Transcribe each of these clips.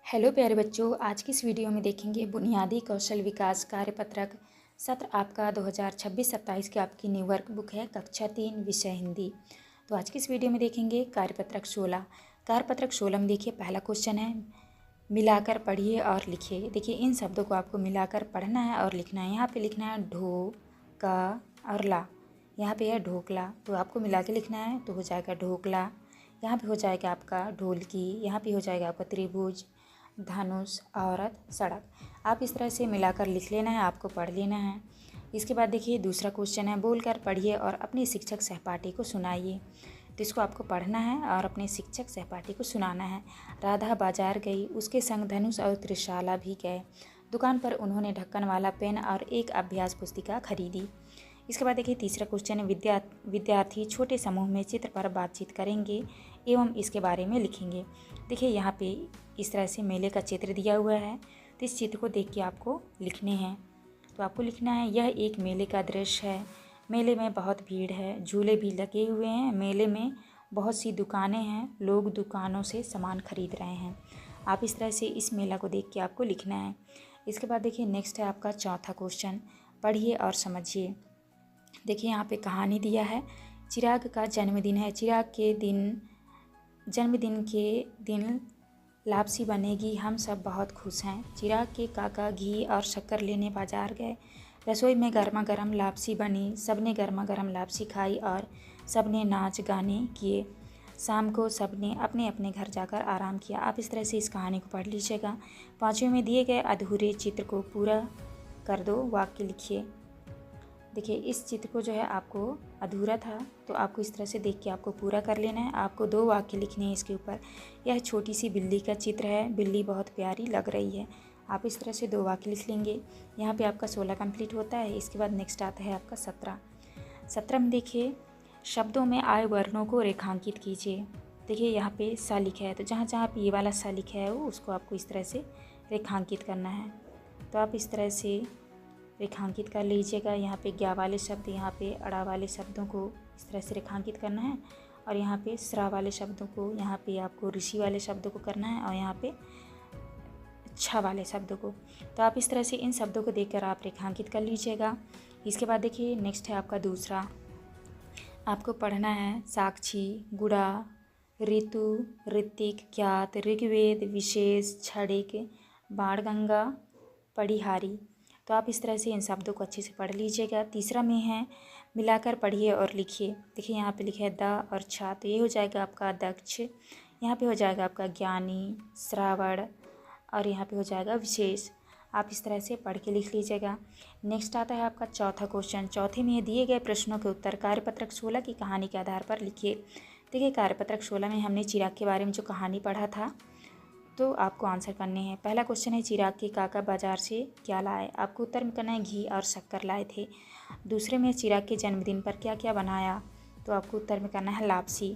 Hello प्यारे बच्चों, आज की इस वीडियो में देखेंगे बुनियादी कौशल विकास कार्यपत्रक सत्र आपका 2026-27 की आपकी न्यू वर्क बुक है कक्षा 3 विषय हिंदी। तो आज की इस वीडियो में देखेंगे कार्यपत्रक 16। कार्यपत्रक 16 में देखिए पहला क्वेश्चन है मिलाकर पढ़िए और लिखिए। देखिए इन शब्दों को आपको मिलाकर पढ़ना है और लिखना है। यहाँ पे लिखना है ढो का और ला। यहाँ पे है ढोकला, तो आपको मिला के लिखना है तो हो जाएगा ढोकला। यहाँ पे हो जाएगा आपका ढोलकी, यहाँ पे हो जाएगा आपका त्रिभुज, धनुष, औरत, सड़क। आप इस तरह से मिलाकर लिख लेना है, आपको पढ़ लेना है। इसके बाद देखिए दूसरा क्वेश्चन है बोलकर पढ़िए और अपने शिक्षक सहपाठी को सुनाइए। तो इसको आपको पढ़ना है और अपने शिक्षक सहपाठी को सुनाना है। राधा बाजार गई, उसके संग धनुष और त्रिशाला भी गए। दुकान पर उन्होंने ढक्कन वाला पेन और एक अभ्यास पुस्तिका खरीदी। इसके बाद देखिए तीसरा क्वेश्चन है विद्यार्थी छोटे समूह में चित्र पर बातचीत करेंगे एवं इसके बारे में लिखेंगे। देखिए यहाँ पे इस तरह से मेले का चित्र दिया हुआ है, तो इस चित्र को देख के आपको लिखने हैं। तो आपको लिखना है यह एक मेले का दृश्य है। मेले में बहुत भीड़ है, झूले भी लगे हुए हैं। मेले में बहुत सी दुकानें हैं, लोग दुकानों से सामान खरीद रहे हैं। आप इस तरह से इस मेला को देख के आपको लिखना है। इसके बाद देखिए नेक्स्ट है आपका चौथा क्वेश्चन, पढ़िए और समझिए। देखिए यहाँ पे कहानी दिया है, चिराग का जन्मदिन है। चिराग के जन्मदिन के दिन लापसी बनेगी, हम सब बहुत खुश हैं। चिराग के काका घी और शक्कर लेने बाजार गए। रसोई में गर्मा गर्म लापसी बनी, सबने गर्मा गर्म लापसी खाई और सबने नाच गाने किए। शाम को सबने अपने अपने घर जाकर आराम किया। आप इस तरह से इस कहानी को पढ़ लीजिएगा। पाँचवें में दिए गए अधूरे चित्र को पूरा कर दो, वाक्य लिखिए। देखिए इस चित्र को जो है आपको अधूरा था, तो आपको इस तरह से देख के आपको पूरा कर लेना है। आपको 2 वाक्य लिखने हैं इसके ऊपर। यह छोटी सी बिल्ली का चित्र है, बिल्ली बहुत प्यारी लग रही है। आप इस तरह से 2 वाक्य लिख लेंगे। यहाँ पे आपका 16 कंप्लीट होता है। इसके बाद नेक्स्ट आता है आपका 17 में देखिए शब्दों में आए वर्णों को रेखांकित कीजिए। देखिए यहाँ पे सा लिखा है, तो जहाँ जहाँ पे ये वाला सा लिखा है वो उसको आपको इस तरह से रेखांकित करना है। तो आप इस तरह से रेखांकित कर लीजिएगा। यहाँ पे ज्ञा वाले शब्द, यहाँ पे अड़ा वाले शब्दों को इस तरह से रेखांकित करना है और यहाँ पे स्रा वाले शब्दों को, यहाँ पे आपको ऋषि वाले शब्दों को करना है और यहाँ पे छ वाले शब्दों को। तो आप इस तरह से इन शब्दों को देखकर आप रेखांकित कर लीजिएगा। इसके बाद देखिए नेक्स्ट है आपका दूसरा, आपको पढ़ना है साक्षी, गुड़ा, ऋतु, ऋतिक, ज्ञात, ऋग्वेद, विशेष, क्षणिक, बाणगंगा, पढ़िहारी। तो आप इस तरह से इन शब्दों को अच्छे से पढ़ लीजिएगा। तीसरा में है मिलाकर पढ़िए और लिखिए। देखिए यहाँ पे लिखा है द और छा, तो ये हो जाएगा आपका दक्ष। यहाँ पे हो जाएगा आपका ज्ञानी, श्रावण और यहाँ पे हो जाएगा विशेष। आप इस तरह से पढ़ के लिख लीजिएगा। नेक्स्ट आता है आपका चौथा क्वेश्चन। चौथे में दिए गए प्रश्नों के उत्तर कार्यपत्रक 16 की कहानी के आधार पर लिखिए। देखिए कार्यपत्रक 16 में हमने चिराग के बारे में जो कहानी पढ़ा था, तो आपको आंसर करने हैं। पहला क्वेश्चन है चिराग के काका बाजार से क्या लाए। आपको उत्तर में करना है घी और शक्कर लाए थे। दूसरे में चिराग के जन्मदिन पर क्या क्या बनाया, तो आपको उत्तर में करना है लापसी।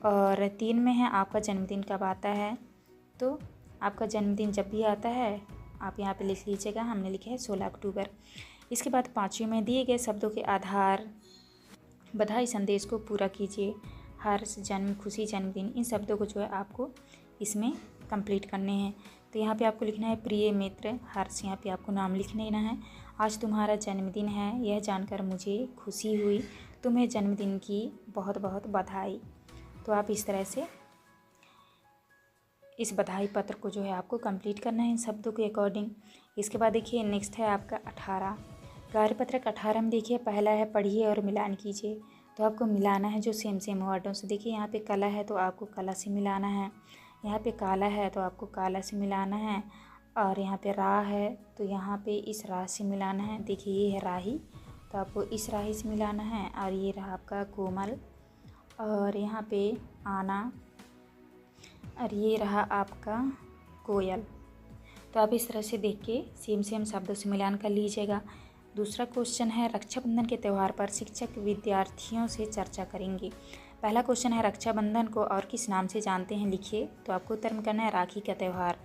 और 3 में है आपका जन्मदिन कब आता है, तो आपका जन्मदिन जब भी आता है आप यहाँ पे लिख लीजिएगा। हमने लिखा है 16 अक्टूबर। इसके बाद 5वें में दिए गए शब्दों के आधार बधाई संदेश को पूरा कीजिए। हर्ष, जन्म, खुशी, जन्मदिन, इन शब्दों को जो है आपको इसमें कंप्लीट करने हैं। तो यहाँ पे आपको लिखना है प्रिय मित्र हर्ष, यहाँ पे आपको नाम लिख लेना है। आज तुम्हारा जन्मदिन है, यह जानकर मुझे खुशी हुई, तुम्हें जन्मदिन की बहुत बहुत बधाई। तो आप इस तरह से इस बधाई पत्र को जो है आपको कंप्लीट करना है इन शब्दों के अकॉर्डिंग। इसके बाद देखिए नेक्स्ट है आपका 18 कार्यपत्रक 18 में देखिए पहला है पढ़िए और मिलान कीजिए। तो आपको मिलाना है जो सेम वर्डों से। देखिए यहाँ पे कला है तो आपको कला से मिलाना है, यहाँ पे काला है तो आपको काला से मिलाना है, और यहाँ पे रा है तो यहाँ पे इस रा से मिलाना है। देखिए ये है राही, तो आपको इस राही से मिलाना है। और ये रहा आपका कोमल, और यहाँ पे आना, और ये रहा आपका कोयल। तो आप इस तरह से देख के सेम शब्दों से मिलान कर लीजिएगा। दूसरा क्वेश्चन है रक्षाबंधन के त्यौहार पर शिक्षक विद्यार्थियों से चर्चा करेंगे। पहला क्वेश्चन है रक्षाबंधन को और किस नाम से जानते हैं, लिखिए। तो आपको उत्तर में करना है राखी का त्यौहार।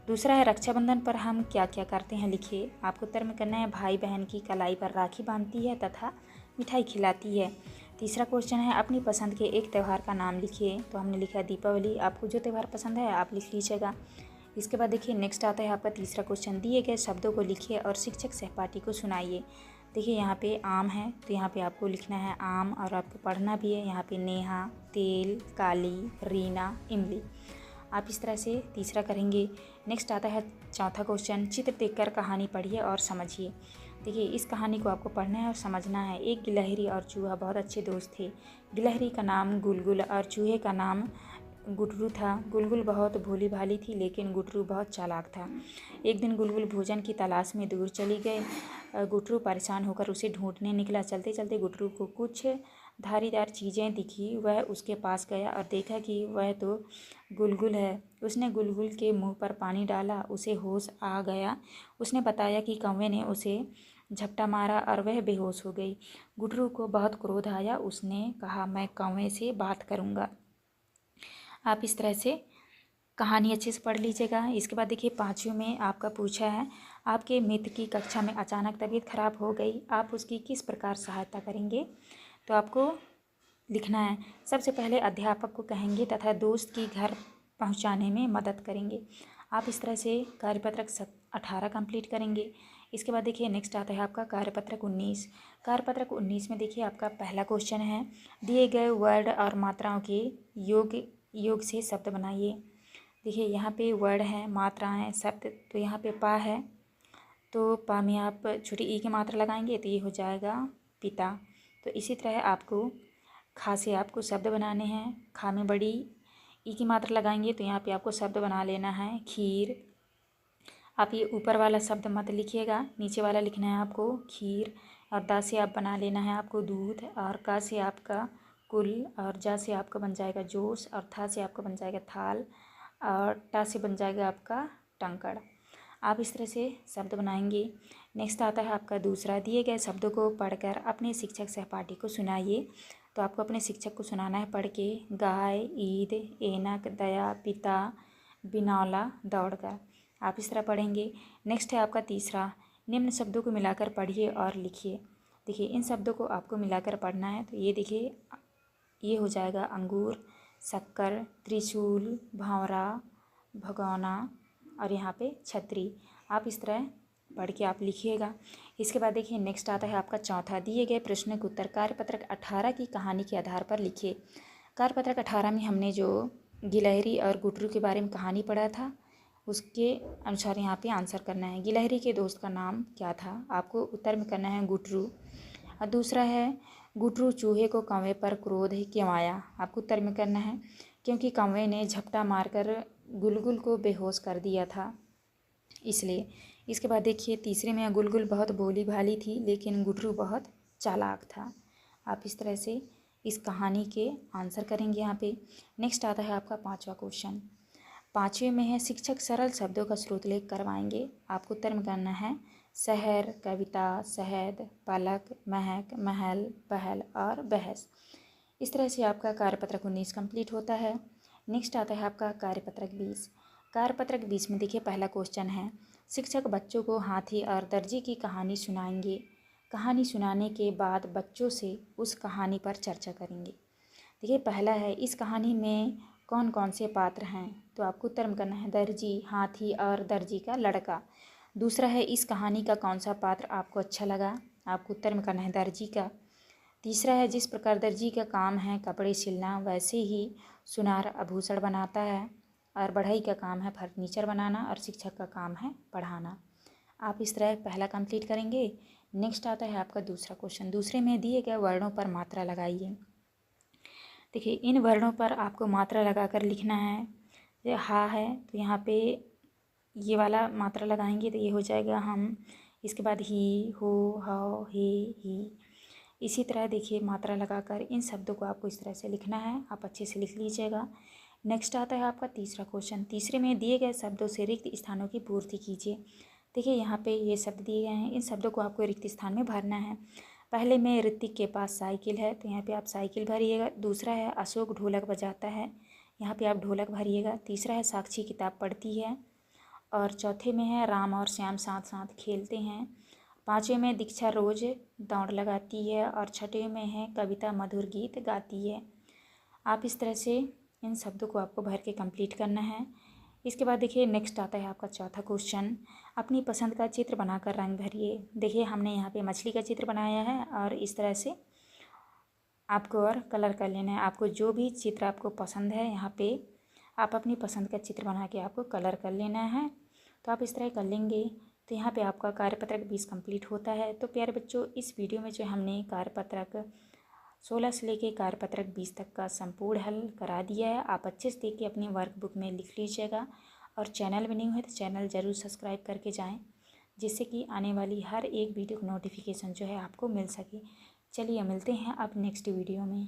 दूसरा है रक्षाबंधन पर हम क्या क्या करते हैं, लिखिए। आपको उत्तर में करना है भाई बहन की कलाई पर राखी बांधती है तथा मिठाई खिलाती है। तीसरा क्वेश्चन है अपनी पसंद के एक त्यौहार का नाम लिखिए। तो हमने लिखा है दीपावली। आपको जो त्यौहार पसंद है आप लिख लीजिएगा। इसके बाद देखिए नेक्स्ट आता है आपका तीसरा क्वेश्चन, दिए गए शब्दों को लिखिए और शिक्षक सहपाठी को सुनाइए। देखिए यहाँ पे आम है तो यहाँ पे आपको लिखना है आम और आपको पढ़ना भी है। यहाँ पे नेहा, तेल, काली, रीना, इमली। आप इस तरह से तीसरा करेंगे। नेक्स्ट आता है चौथा क्वेश्चन, चित्र देखकर कहानी पढ़िए और समझिए। देखिए इस कहानी को आपको पढ़ना है और समझना है। एक गिलहरी और चूहा बहुत अच्छे दोस्त थे। गिलहरी का नाम गुलगुल और चूहे का नाम गुटरू था। गुलगुल बहुत भोली भाली थी लेकिन गुटरू बहुत चालाक था। एक दिन गुलगुल भोजन की तलाश में दूर चली गई। गुटरू परेशान होकर उसे ढूंढने निकला। चलते चलते गुटरू को कुछ धारीदार चीज़ें दिखी। वह उसके पास गया और देखा कि वह तो गुलगुल है। उसने गुलगुल के मुंह पर पानी डाला, उसे होश आ गया। उसने बताया कि कौवे ने उसे झपटा मारा और वह बेहोश हो गई। गुटरू को बहुत क्रोध आया। उसने कहा, मैं कौवे से बात करूँगा। आप इस तरह से कहानी अच्छे से पढ़ लीजिएगा। इसके बाद देखिए पाँचवीं में आपका पूछा है, आपके मित्र की कक्षा में अचानक तबीयत खराब हो गई, आप उसकी किस प्रकार सहायता करेंगे। तो आपको लिखना है, सबसे पहले अध्यापक को कहेंगे तथा दोस्त की घर पहुंचाने में मदद करेंगे। आप इस तरह से कार्यपत्रक 18 कंप्लीट करेंगे। इसके बाद देखिए नेक्स्ट आता है आपका कार्यपत्रक 19। कार्यपत्रक 19 में देखिए आपका पहला क्वेश्चन है, दिए गए वर्ड और मात्राओं के योग से शब्द बनाइए। देखिए यहाँ पे वर्ड है, मात्राएं, शब्द। तो यहाँ पे पा है तो पा में आप छोटी ई की मात्रा लगाएंगे तो ये हो जाएगा पिता। तो इसी तरह आपको खा से आपको शब्द बनाने हैं। खा में बड़ी ई की मात्रा लगाएंगे तो यहाँ पे आपको शब्द बना लेना है खीर। आप ये ऊपर वाला शब्द मत लिखिएगा, नीचे वाला लिखना है आपको खीर। और दा से आप बना लेना है आपको दूध। और का से आपका कुल। और जा से आपका बन जाएगा जोश। और था से आपका बन जाएगा थाल। और टा से बन जाएगा आपका टंकड़। आप इस तरह से शब्द बनाएंगे। नेक्स्ट आता है आपका दूसरा, दिए गए शब्दों को पढ़कर अपने शिक्षक सहपाठी को सुनाइए। तो आपको अपने शिक्षक को सुनाना है पढ़ के, गाय, ईद, ऐनक, दया, पिता, बिनौला, दौड़कर। आप इस तरह पढ़ेंगे। नेक्स्ट है आपका तीसरा, निम्न शब्दों को मिलाकर पढ़िए और लिखिए। देखिए इन शब्दों को आपको मिलाकर पढ़ना है। तो ये देखिए ये हो जाएगा अंगूर, शक्कर, त्रिशूल, भंवरा, भगोना और यहाँ पे छतरी। आप इस तरह पढ़ के आप लिखिएगा। इसके बाद देखिए नेक्स्ट आता है आपका चौथा, दिए गए प्रश्न के उत्तर कार्यपत्रक 18 की कहानी के आधार पर लिखिए। कार्यपत्रक 18 में हमने जो गिलहरी और गुटरू के बारे में कहानी पढ़ा था उसके अनुसार यहाँ पे आंसर करना है। गिलहरी के दोस्त का नाम क्या था, आपको उत्तर में करना है गुटरू। और दूसरा है, गुटरू चूहे को कौवे पर क्रोध क्यों आया, आपको उत्तर में करना है क्योंकि कौवे ने झपटा मारकर गुलगुल को बेहोश कर दिया था इसलिए। इसके बाद देखिए तीसरे में, गुलगुल बहुत भोली भाली थी लेकिन गुटरू बहुत चालाक था। आप इस तरह से इस कहानी के आंसर करेंगे यहाँ पे। नेक्स्ट आता है आपका पाँचवा क्वेश्चन। पाँचवें में है, शिक्षक सरल शब्दों का स्रोत लेख करवाएंगे। आपको उत्तर में करना है शहर, कविता, शहद, पलक, महक, महल, पहल और बहस। इस तरह से आपका कार्यपत्रक 19 कंप्लीट होता है। नेक्स्ट आता है आपका कार्यपत्रक 20। कार्यपत्रक 20 में देखिए पहला क्वेश्चन है, शिक्षक बच्चों को हाथी और दर्जी की कहानी सुनाएंगे। कहानी सुनाने के बाद बच्चों से उस कहानी पर चर्चा करेंगे। देखिए पहला है, इस कहानी में कौन कौन से पात्र हैं। तो आपको उत्तर में करना है दर्जी, हाथी और दर्जी का लड़का। दूसरा है, इस कहानी का कौन सा पात्र आपको अच्छा लगा, आपको उत्तर में करना है दर्जी का। तीसरा है, जिस प्रकार दर्जी का काम है कपड़े सिलना वैसे ही सुनार आभूषण बनाता है। और बढ़ई का काम है फर्नीचर बनाना और शिक्षक का काम है पढ़ाना। आप इस तरह पहला कंप्लीट करेंगे। नेक्स्ट आता है आपका दूसरा क्वेश्चन। दूसरे में दिए गए वर्णों पर मात्रा लगाइए। देखिए इन वर्णों पर आपको मात्रा लगाकर लिखना है। ये हा है तो यहाँ पे ये वाला मात्रा लगाएंगे तो ये हो जाएगा हम। इसके बाद ही, हो, हाउ, हे, ही। इसी तरह देखिए मात्रा लगाकर इन शब्दों को आपको इस तरह से लिखना है। आप अच्छे से लिख लीजिएगा। नेक्स्ट आता है आपका तीसरा क्वेश्चन। तीसरे में दिए गए शब्दों से रिक्त स्थानों की पूर्ति कीजिए। देखिए यहाँ पे ये शब्द दिए गए हैं, इन शब्दों को आपको रिक्त स्थान में भरना है। पहले में ऋतिक के पास साइकिल है तो यहाँ पे आप साइकिल भरिएगा। दूसरा है, अशोक ढोलक बजाता है, यहाँ पे आप ढोलक भरिएगा। तीसरा है, साक्षी किताब पढ़ती है। और चौथे में है, राम और श्याम साथ साथ खेलते हैं। पाँचवें में, दीक्षा रोज दौड़ लगाती है। और छठवें में है, कविता मधुर गीत गाती है। आप इस तरह से इन शब्दों को आपको भर के कंप्लीट करना है। इसके बाद देखिए नेक्स्ट आता है आपका चौथा क्वेश्चन, अपनी पसंद का चित्र बनाकर रंग भरिए। देखिए हमने यहाँ पे मछली का चित्र बनाया है और इस तरह से आपको और कलर कर लेना है। आपको जो भी चित्र आपको पसंद है यहाँ पे आप अपनी पसंद का चित्र बना के आपको कलर कर लेना है। तो आप इस तरह कर लेंगे तो यहाँ पे आपका कार्यपत्रक 20 कंप्लीट होता है। तो प्यारे बच्चों, इस वीडियो में जो हमने कार्यपत्रक 16 से लेके कार्यपत्रक 20 तक का संपूर्ण हल करा दिया है। आप अच्छे से देख के अपनी वर्कबुक में लिख लीजिएगा और चैनल में नहीं हुए तो चैनल ज़रूर सब्सक्राइब करके जाएं, जिससे कि आने वाली हर एक वीडियो का नोटिफिकेशन जो है आपको मिल सके। चलिए मिलते हैं अब नेक्स्ट वीडियो में।